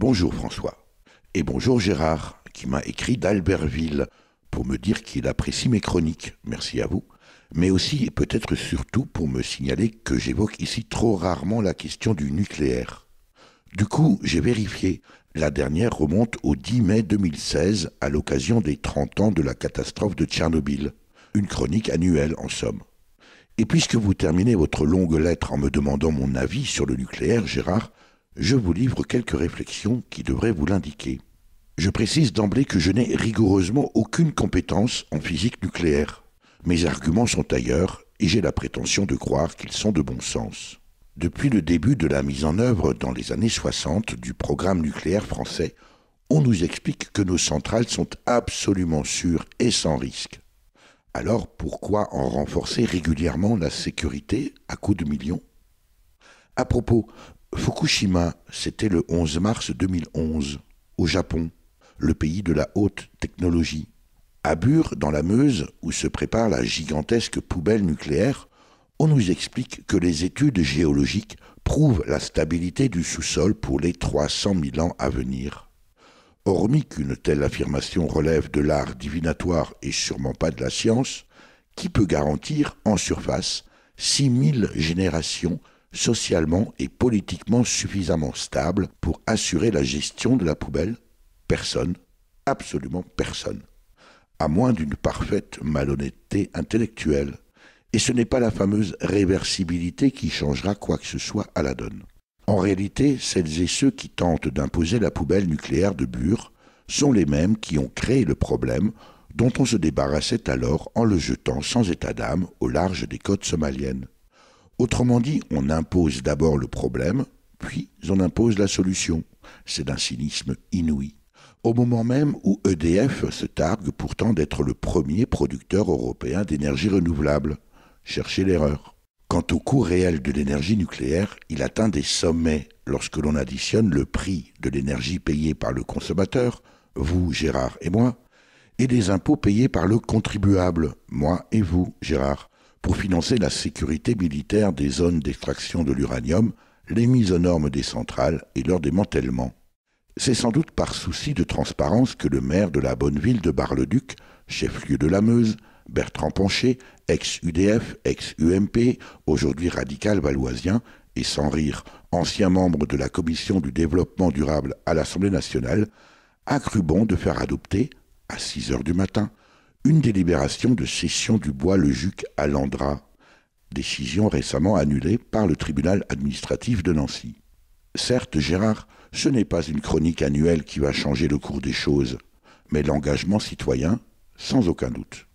Bonjour François. Et bonjour Gérard, qui m'a écrit d'Albertville pour me dire qu'il apprécie mes chroniques. Merci à vous. Mais aussi et peut-être surtout pour me signaler que j'évoque ici trop rarement la question du nucléaire. Du coup, j'ai vérifié. La dernière remonte au 10 mai 2016 à l'occasion des 30 ans de la catastrophe de Tchernobyl. Une chronique annuelle en somme. Et puisque vous terminez votre longue lettre en me demandant mon avis sur le nucléaire, Gérard, je vous livre quelques réflexions qui devraient vous l'indiquer. Je précise d'emblée que je n'ai rigoureusement aucune compétence en physique nucléaire. Mes arguments sont ailleurs et j'ai la prétention de croire qu'ils sont de bon sens. Depuis le début de la mise en œuvre dans les années 60 du programme nucléaire français, on nous explique que nos centrales sont absolument sûres et sans risque. Alors pourquoi en renforcer régulièrement la sécurité à coups de millions ? À propos, Fukushima, c'était le 11 mars 2011, au Japon, le pays de la haute technologie. À Bure, dans la Meuse, où se prépare la gigantesque poubelle nucléaire, on nous explique que les études géologiques prouvent la stabilité du sous-sol pour les 300 000 ans à venir. Hormis qu'une telle affirmation relève de l'art divinatoire et sûrement pas de la science, qui peut garantir en surface 6000 générations socialement et politiquement suffisamment stables pour assurer la gestion de la poubelle ? Personne, absolument personne, à moins d'une parfaite malhonnêteté intellectuelle. Et ce n'est pas la fameuse réversibilité qui changera quoi que ce soit à la donne. En réalité, celles et ceux qui tentent d'imposer la poubelle nucléaire de Bure sont les mêmes qui ont créé le problème dont on se débarrassait alors en le jetant sans état d'âme au large des côtes somaliennes. Autrement dit, on impose d'abord le problème, puis on impose la solution. C'est d'un cynisme inouï. Au moment même où EDF se targue pourtant d'être le premier producteur européen d'énergie renouvelable. Cherchez l'erreur. Quant au coût réel de l'énergie nucléaire, il atteint des sommets lorsque l'on additionne le prix de l'énergie payée par le consommateur, vous, Gérard et moi, et les impôts payés par le contribuable, moi et vous, Gérard, pour financer la sécurité militaire des zones d'extraction de l'uranium, les mises aux normes des centrales et leur démantèlement. C'est sans doute par souci de transparence que le maire de la bonne ville de Bar-le-Duc, chef-lieu de la Meuse, Bertrand Pancher, ex-UDF, ex-UMP, aujourd'hui radical valoisien, et sans rire, ancien membre de la Commission du développement durable à l'Assemblée nationale, a cru bon de faire adopter, à 6 heures du matin, une délibération de cession du Bois-le-Juc à Landras, décision récemment annulée par le tribunal administratif de Nancy. Certes, Gérard, ce n'est pas une chronique annuelle qui va changer le cours des choses, mais l'engagement citoyen, sans aucun doute.